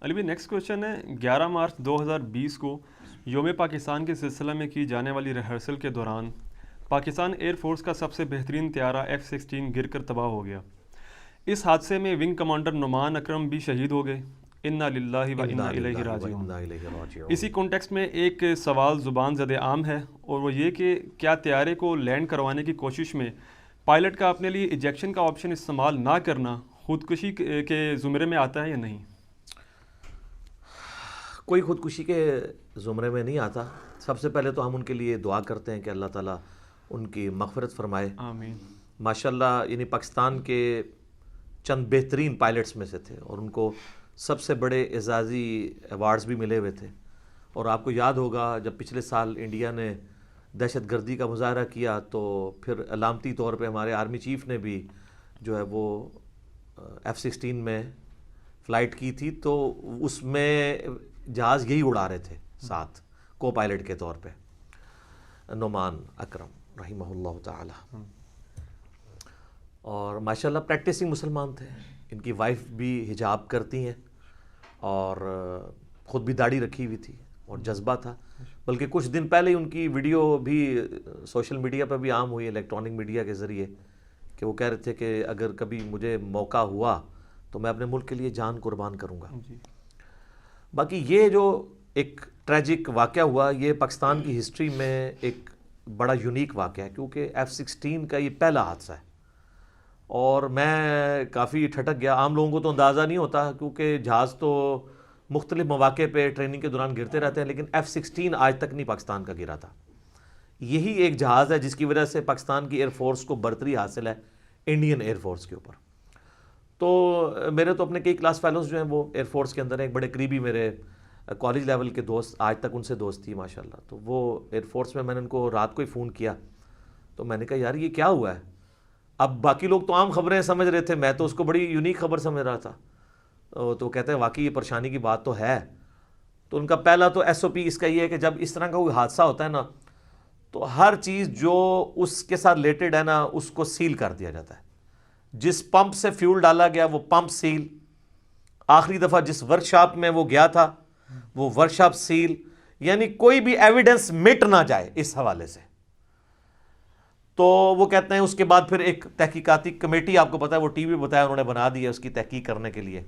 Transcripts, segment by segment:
علی بھائی next question ہے 11 مارچ 2020 کو یوم پاکستان کے سلسلہ میں کی جانے والی ریہرسل کے دوران پاکستان ایئر فورس کا سب سے بہترین طیارہ F-16 گر کر تباہ ہو گیا. اس حادثے میں ونگ کمانڈر نعمان اکرم بھی شہید ہو گئے. انا للہ و انا الیہ راجعون. اسی کانٹیکسٹ میں ایک سوال زبان زد عام ہے اور وہ یہ کہ کیا طیارے کو لینڈ کروانے کی کوشش میں پائلٹ کا اپنے لیے ایجیکشن کا آپشن استعمال نہ کرنا خودکشی کے زمرے میں آتا ہے یا نہیں؟ کوئی خودکشی کے زمرے میں نہیں آتا. سب سے پہلے تو ہم ان کے لیے دعا کرتے ہیں کہ اللہ تعالیٰ ان کی مغفرت فرمائے. آمین. ماشاءاللہ یعنی پاکستان کے چند بہترین پائلٹس میں سے تھے اور ان کو سب سے بڑے اعزازی ایوارڈز بھی ملے ہوئے تھے. اور آپ کو یاد ہوگا جب پچھلے سال انڈیا نے دہشت گردی کا مظاہرہ کیا تو پھر علامتی طور پہ ہمارے آرمی چیف نے بھی جو ہے وہ F-16 میں فلائٹ کی تھی, تو اس میں جہاز یہی اڑا رہے تھے ساتھ کو پائلٹ کے طور پہ نعمان اکرم رحمہ اللہ تعالی. اور ماشاءاللہ پریکٹسنگ مسلمان تھے. ان کی وائف بھی حجاب کرتی ہیں اور خود بھی داڑھی رکھی ہوئی تھی اور جذبہ تھا. بلکہ کچھ دن پہلے ہی ان کی ویڈیو بھی سوشل میڈیا پہ بھی عام ہوئی, الیکٹرانک میڈیا کے ذریعے, کہ وہ کہہ رہے تھے کہ اگر کبھی مجھے موقع ہوا تو میں اپنے ملک کے لیے جان قربان کروں گا. باقی یہ جو ایک ٹریجک واقعہ ہوا یہ پاکستان کی ہسٹری میں ایک بڑا یونیک واقعہ ہے, کیونکہ F-16 کا یہ پہلا حادثہ ہے. اور میں کافی ٹھٹک گیا. عام لوگوں کو تو اندازہ نہیں ہوتا کیونکہ جہاز تو مختلف مواقع پہ ٹریننگ کے دوران گرتے رہتے ہیں, لیکن F-16 آج تک نہیں پاکستان کا گرا تھا. یہی ایک جہاز ہے جس کی وجہ سے پاکستان کی ایئر فورس کو برتری حاصل ہے انڈین ایئر فورس کے اوپر. تو میرے تو اپنے کئی کلاس فیلوز جو ہیں وہ ایئر فورس کے اندر ہیں. ایک بڑے قریبی میرے کالج لیول کے دوست, آج تک ان سے دوستی ماشاءاللہ. تو وہ ایئر فورس میں نے ان کو رات کو ہی فون کیا تو میں نے کہا یار یہ کیا ہوا ہے. اب باقی لوگ تو عام خبریں سمجھ رہے تھے, میں تو اس کو بڑی یونیک خبر سمجھ رہا تھا. تو کہتے ہیں واقعی یہ پریشانی کی بات تو ہے. تو ان کا پہلا تو SOP اس کا یہ ہے کہ جب اس طرح کا کوئی حادثہ ہوتا ہے نا تو ہر چیز جو اس کے ساتھ ریلیٹڈ ہے نا اس کو سیل کر دیا جاتا ہے. جس پمپ سے فیول ڈالا گیا وہ پمپ سیل, آخری دفعہ جس ورکشاپ میں وہ گیا تھا وہ ورکشاپ سیل, یعنی کوئی بھی ایویڈنس مٹ نہ جائے اس حوالے سے. تو وہ کہتے ہیں اس کے بعد پھر ایک تحقیقاتی کمیٹی, آپ کو پتا ہے وہ ٹی وی بتایا انہوں نے بنا دی ہے اس کی تحقیق کرنے کے لیے,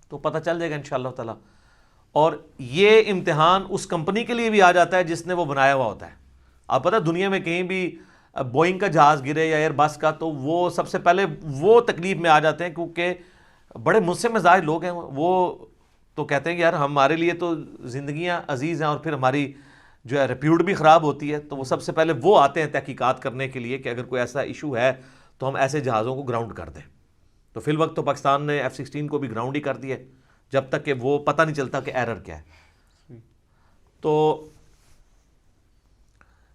تو پتہ چل جائے گا انشاءاللہ تعالی. اور یہ امتحان اس کمپنی کے لیے بھی آ جاتا ہے جس نے وہ بنایا ہوا ہوتا ہے. آپ پتہ دنیا میں کہیں بھی بوئنگ کا جہاز گرے یا ایئر بس کا تو وہ سب سے پہلے وہ تکلیف میں آ جاتے ہیں, کیونکہ بڑے مجھ مزاج لوگ ہیں وہ تو کہتے ہیں کہ یار ہمارے لیے تو زندگیاں عزیز ہیں اور پھر ہماری جو ہے ریپیوٹ بھی خراب ہوتی ہے. تو وہ سب سے پہلے وہ آتے ہیں تحقیقات کرنے کے لیے کہ اگر کوئی ایسا ایشو ہے تو ہم ایسے جہازوں کو گراؤنڈ کر دیں. تو فی الوقت تو پاکستان نے F-16 کو بھی گراؤنڈ ہی کر دیا جب تک کہ وہ پتہ نہیں چلتا کہ ایرر کیا ہے. تو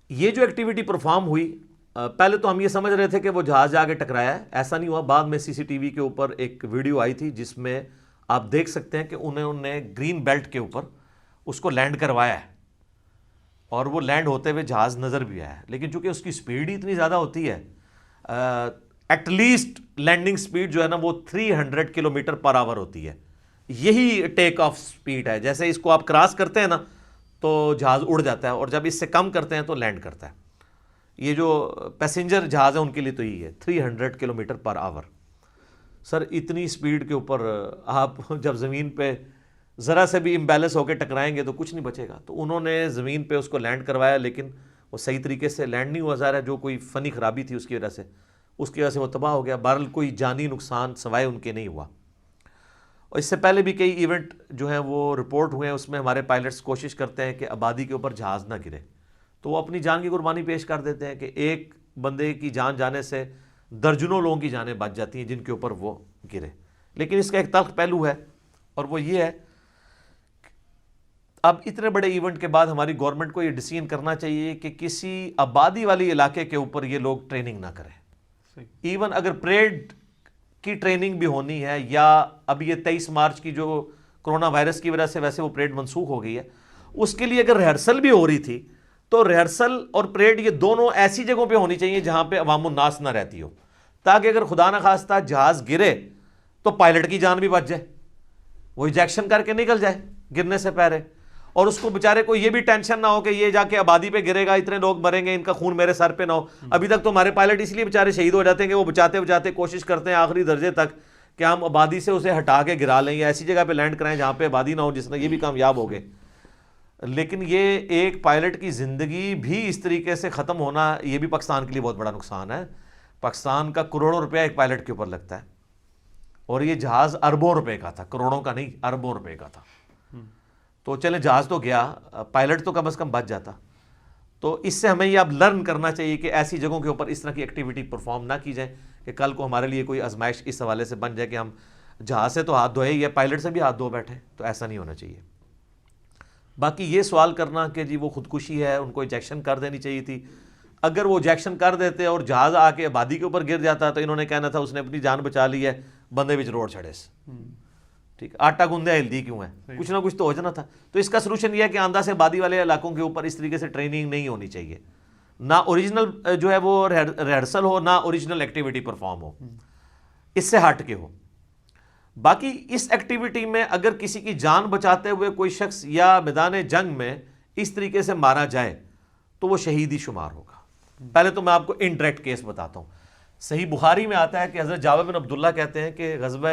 یہ جو ایکٹیویٹی پرفارم ہوئی, پہلے تو ہم یہ سمجھ رہے تھے کہ وہ جہاز جا کے ٹکرایا ہے, ایسا نہیں ہوا. بعد میں CCTV کے اوپر ایک ویڈیو آئی تھی جس میں آپ دیکھ سکتے ہیں کہ انہوں نے گرین بیلٹ کے اوپر اس کو لینڈ کروایا ہے اور وہ لینڈ ہوتے ہوئے جہاز نظر بھی آیا ہے. لیکن چونکہ اس کی سپیڈ ہی اتنی زیادہ ہوتی ہے, ایٹ لیسٹ لینڈنگ سپیڈ جو ہے نا وہ 300 کلومیٹر پر آور ہوتی ہے. یہی ٹیک آف سپیڈ ہے. جیسے اس کو آپ کراس کرتے ہیں نا تو جہاز اڑ جاتا ہے اور جب اس سے کم کرتے ہیں تو لینڈ کرتا ہے. یہ جو پیسنجر جہاز ہے ان کے لیے تو یہی ہے 300 کلومیٹر پر آور. سر اتنی سپیڈ کے اوپر آپ جب زمین پہ ذرا سے بھی امبیلنس ہو کے ٹکرائیں گے تو کچھ نہیں بچے گا. تو انہوں نے زمین پہ اس کو لینڈ کروایا لیکن وہ صحیح طریقے سے لینڈ نہیں ہوا. ظاہر ہے جو کوئی فنی خرابی تھی اس کی وجہ سے وہ تباہ ہو گیا. بہرحال کوئی جانی نقصان سوائے ان کے نہیں ہوا. اور اس سے پہلے بھی کئی ایونٹ جو ہیں وہ رپورٹ ہوئے ہیں, اس میں ہمارے پائلٹس کوشش کرتے ہیں کہ آبادی کے اوپر جہاز نہ گرے, تو وہ اپنی جان کی قربانی پیش کر دیتے ہیں کہ ایک بندے کی جان جانے سے درجنوں لوگوں کی جانیں بچ جاتی ہیں جن کے اوپر وہ گرے. لیکن اس کا ایک تلخ پہلو ہے اور وہ یہ ہے اب اتنے بڑے ایونٹ کے بعد ہماری گورنمنٹ کو یہ ڈیسیژن کرنا چاہیے کہ کسی آبادی والی علاقے کے اوپر یہ لوگ ٹریننگ نہ کریں. ایون اگر پریڈ کی ٹریننگ بھی ہونی ہے, یا اب یہ 23 مارچ کی جو کرونا وائرس کی وجہ سے ویسے وہ پریڈ منسوخ ہو گئی ہے, اس کے لیے اگر ریہرسل بھی ہو رہی تھی تو ریہرسل اور پریڈ یہ دونوں ایسی جگہوں پہ ہونی چاہیے جہاں پہ عوام الناس نہ رہتی ہو, تاکہ اگر خدا نخواستہ جہاز گرے تو پائلٹ کی جان بھی بچ جائے. وہ ایجیکشن کر کے نکل جائے گرنے سے پہلے، اور اس کو بیچارے کو یہ بھی ٹینشن نہ ہو کہ یہ جا کے آبادی پہ گرے گا، اتنے لوگ مریں گے، ان کا خون میرے سر پہ نہ ہو۔ ابھی تک تو ہمارے پائلٹ اس لیے بیچارے شہید ہو جاتے ہیں کہ وہ بچاتے بچاتے کوشش کرتے ہیں آخری درجے تک کہ ہم آبادی سے اسے ہٹا کے گرا لیں یا ایسی جگہ پہ لینڈ کرائیں جہاں پہ آبادی نہ ہو، جس میں یہ بھی کامیاب ہو گئے۔ لیکن یہ ایک پائلٹ کی زندگی بھی اس طریقے سے ختم ہونا، یہ بھی پاکستان کے لیے بہت بڑا نقصان ہے۔ پاکستان کا کروڑوں روپیہ ایک پائلٹ کے اوپر لگتا ہے، اور یہ جہاز اربوں روپے کا تھا، کروڑوں کا نہیں، اربوں روپے کا تھا۔ تو چلے جہاز تو گیا، پائلٹ تو کم از کم بچ جاتا۔ تو اس سے ہمیں یہ اب لرن کرنا چاہیے کہ ایسی جگہوں کے اوپر اس طرح کی ایکٹیویٹی پرفارم نہ کی جائے کہ کل کو ہمارے لیے کوئی آزمائش اس حوالے سے بن جائے کہ ہم جہاز سے تو ہاتھ دھوئے یا پائلٹ سے بھی ہاتھ دھو بیٹھے، تو ایسا نہیں ہونا چاہیے۔ باقی یہ سوال کرنا کہ جی وہ خودکشی ہے، ان کو ایجیکشن کر دینی چاہیے تھی، اگر وہ ایجیکشن کر دیتے اور جہاز آ کے آبادی کے اوپر گر جاتا تو انہوں نے کہنا تھا اس نے اپنی جان بچا لی ہے، بندے وچ روڑ چھڑے سے، ٹھیک، آٹا گوندے ہلدی کیوں ہے، کچھ نہ کچھ تو ہو جانا تھا۔ تو اس کا سلوشن یہ ہے کہ آندہ سے آبادی والے علاقوں کے اوپر اس طریقے سے ٹریننگ نہیں ہونی چاہیے، نہ اوریجنل جو ہے وہ ریہرسل ہو، نہ اوریجنل ایکٹیویٹی پرفارم ہو، اس سے ہٹ کے ہو۔ باقی اس ایکٹیویٹی میں اگر کسی کی جان بچاتے ہوئے کوئی شخص یا میدان جنگ میں اس طریقے سے مارا جائے تو وہ شہید ہی شمار ہوگا۔ پہلے تو میں آپ کو انڈائریکٹ کیس بتاتا ہوں۔ صحیح بخاری میں آتا ہے کہ حضرت جابر بن عبداللہ کہتے ہیں کہ غزوہ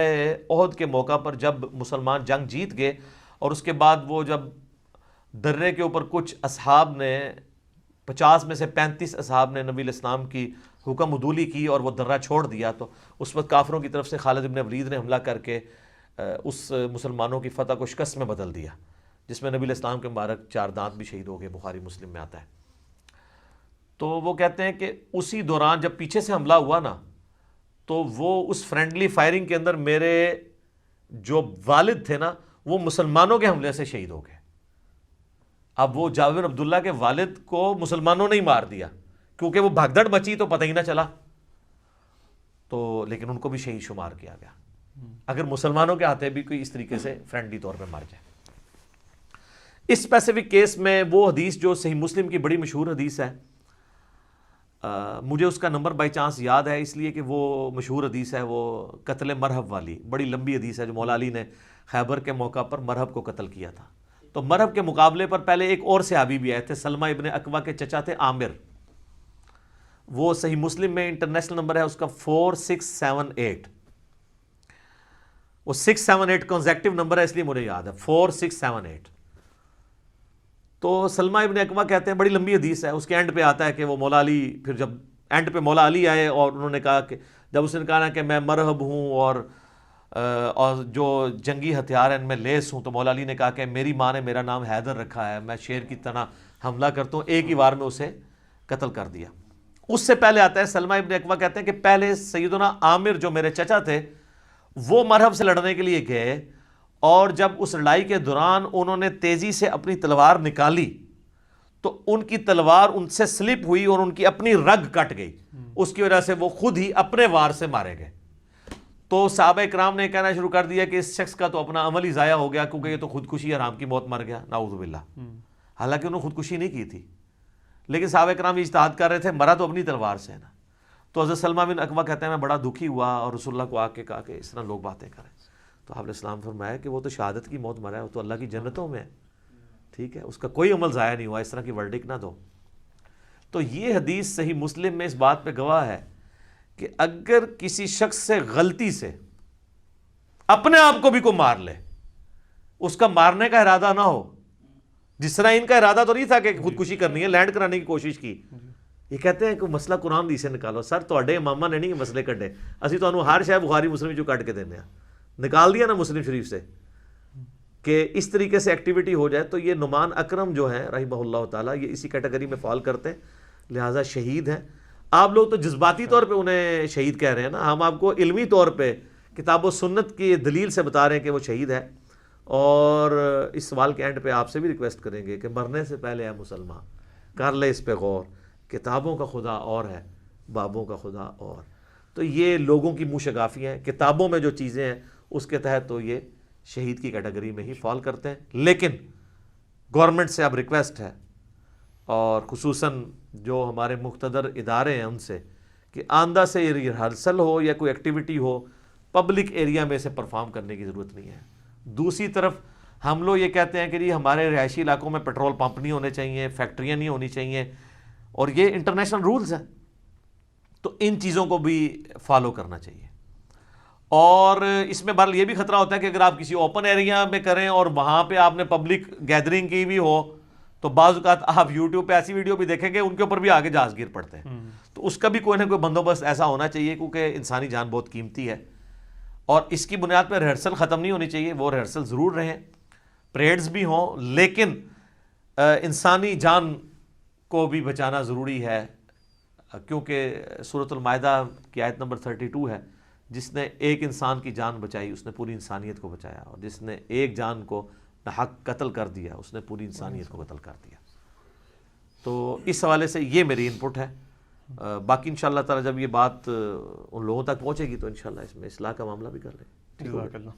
احد کے موقع پر جب مسلمان جنگ جیت گئے اور اس کے بعد وہ جب درے کے اوپر کچھ اصحاب نے 50 میں سے 35 اصحاب نے نبی الاسلام کی حکم عدولی کی اور وہ درہ چھوڑ دیا، تو اس وقت کافروں کی طرف سے خالد بن ولید نے حملہ کر کے اس مسلمانوں کی فتح کو شکست میں بدل دیا، جس میں نبی الاسلام کے مبارک 4 دانت بھی شہید ہو گئے، بخاری مسلم میں آتا ہے۔ تو وہ کہتے ہیں کہ اسی دوران جب پیچھے سے حملہ ہوا نا، تو وہ اس فرینڈلی فائرنگ کے اندر میرے جو والد تھے نا وہ مسلمانوں کے حملے سے شہید ہو گئے۔ اب وہ جابر بن عبداللہ کے والد کو مسلمانوں نے ہی مار دیا کیونکہ وہ بھگدڑ مچی تو پتہ ہی نہ چلا، تو لیکن ان کو بھی شہید شمار کیا گیا اگر مسلمانوں کے ہاتھے بھی کوئی اس طریقے سے فرینڈلی طور پہ مار جائے۔ اس اسپیسیفک کیس میں وہ حدیث جو صحیح مسلم کی بڑی مشہور حدیث ہے، مجھے اس کا نمبر بائی چانس یاد ہے اس لیے کہ وہ مشہور حدیث ہے، وہ قتل مرہب والی بڑی لمبی حدیث ہے جو مولا علی نے خیبر کے موقع پر مرہب کو قتل کیا تھا۔ تو مرہب کے مقابلے پر پہلے ایک اور صحابی بھی آئے تھے، سلمہ ابن اکوع کے چچا تھے عامر، وہ صحیح مسلم میں انٹرنیشنل نمبر ہے اس کا 4678، وہ 678 کنزیکٹیو نمبر ہے اس لیے مجھے یاد ہے 4678۔ تو سلمہ ابن اکوع کہتے ہیں، بڑی لمبی حدیث ہے، اس کے اینڈ پہ آتا ہے کہ وہ مولا علی، پھر جب اینڈ پہ مولا علی آئے اور انہوں نے کہا کہ جب اس نے کہا نا کہ میں مرہب ہوں اور جو جنگی ہتھیار ہیں ان میں لیس ہوں، تو مولا علی نے کہا کہ میری ماں نے میرا نام حیدر رکھا ہے، میں شیر کی طرح حملہ کرتا ہوں، ایک ہی وار میں اسے قتل کر دیا۔ اس سے پہلے آتا ہے سلمہ ابن اکوع کہتے ہیں کہ پہلے سیدنا عامر جو میرے چچا تھے وہ مرہب سے لڑنے کے لیے گئے، اور جب اس لڑائی کے دوران انہوں نے تیزی سے اپنی تلوار نکالی تو ان کی تلوار ان سے سلپ ہوئی اور ان کی اپنی رگ کٹ گئی، اس کی وجہ سے وہ خود ہی اپنے وار سے مارے گئے۔ تو صحابہ کرام نے کہنا شروع کر دیا کہ اس شخص کا تو اپنا عمل ہی ضائع ہو گیا کیونکہ یہ تو خودکشی حرام کی موت مر گیا، نعوذ باللہ۔ حالانکہ انہوں نے خودکشی نہیں کی تھی، لیکن صحابہ کرام اجتہاد کر رہے تھے، مرا تو اپنی تلوار سے ہے نا۔ تو حضرت سلمہ بن اکوع کہتے ہیں میں بڑا دکھی ہوا اور رسول اللہ کو آ کے کہا کہ اس طرح لوگ باتیں کریں، تو آپ نے اسلام فرمایا کہ وہ تو شہادت کی موت مرا ہے، وہ تو اللہ کی جنتوں میں ہے، ٹھیک ہے، اس کا کوئی عمل ضائع نہیں ہوا، اس طرح کی ورڈک نہ دو۔ تو یہ حدیث صحیح مسلم میں اس بات پہ گواہ ہے کہ اگر کسی شخص سے غلطی سے اپنے آپ کو بھی کوئی مار لے، اس کا مارنے کا ارادہ نہ ہو، جس طرح ان کا ارادہ تو نہیں تھا کہ خودکشی کرنی ہے، لینڈ کرانے کی کوشش کی۔ یہ کہتے ہیں کہ مسئلہ قرآن دی سے نکالو، سر تواڈے اماماں نے نہیں یہ مسئلے کڈے، اسی تانوں ہر شے بخاری مسلم جو کٹ کے دینے ہیں، نکال دیا نا مسلم شریف سے کہ اس طریقے سے ایکٹیویٹی ہو جائے۔ تو یہ نعمان اکرم جو ہیں رحمہ اللہ تعالیٰ، یہ اسی کیٹیگری میں فال کرتے ہیں، لہٰذا شہید ہیں۔ آپ لوگ تو جذباتی طور پہ انہیں شہید کہہ رہے ہیں نا، ہم آپ کو علمی طور پہ کتاب و سنت کی دلیل سے بتا رہے ہیں کہ وہ شہید ہے۔ اور اس سوال کے اینڈ پہ آپ سے بھی ریکویسٹ کریں گے کہ مرنے سے پہلے ہے مسلمان کر لے اس پہ غور، کتابوں کا خدا اور ہے، بابوں کا خدا اور۔ تو یہ لوگوں کی منہ شگافیاں ہیں، کتابوں میں جو چیزیں ہیں اس کے تحت تو یہ شہید کی کیٹیگری میں ہی فال کرتے ہیں۔ لیکن گورنمنٹ سے اب ریکویسٹ ہے، اور خصوصاً جو ہمارے مقتدر ادارے ہیں ان سے، کہ آندہ سے ریہرسل ہو یا کوئی ایکٹیویٹی ہو، پبلک ایریا میں سے پرفارم کرنے کی ضرورت نہیں ہے۔ دوسری طرف ہم لوگ یہ کہتے ہیں کہ جی ہمارے رہائشی علاقوں میں پیٹرول پمپ نہیں ہونے چاہیے, فیکٹریاں نہیں ہونی چاہیے, اور یہ انٹرنیشنل رولز ہیں, تو ان چیزوں کو بھی فالو کرنا چاہیے. اور اس میں بہرحال یہ بھی خطرہ ہوتا ہے کہ اگر آپ کسی اوپن ایریا میں کریں اور وہاں پہ آپ نے پبلک گیدرنگ کی بھی ہو, تو بعض اوقات آپ یوٹیوب پہ ایسی ویڈیو بھی دیکھیں گے ان کے اوپر بھی آگے جہاز گیر پڑتے ہیں. تو اس کا بھی کوئی نہ کوئی بندوبست ایسا ہونا چاہیے, کیونکہ انسانی جان بہت قیمتی ہے, اور اس کی بنیاد پہ ریہرسل ختم نہیں ہونی چاہیے. وہ ریہرسل ضرور رہیں, پریڈز بھی ہوں, لیکن انسانی جان کو بھی بچانا ضروری ہے, کیونکہ سورۃ المائدہ کی آیت نمبر 32 ہے, جس نے ایک انسان کی جان بچائی اس نے پوری انسانیت کو بچایا, اور جس نے ایک جان کو ناحق قتل کر دیا اس نے پوری انسانیت کو قتل کر دیا. تو اس حوالے سے یہ میری انپٹ ہے. باقی انشاءاللہ تعالی جب یہ بات ان لوگوں تک پہنچے گی تو انشاءاللہ اس میں اصلاح کا معاملہ بھی کر لیں. جزاک اللہ.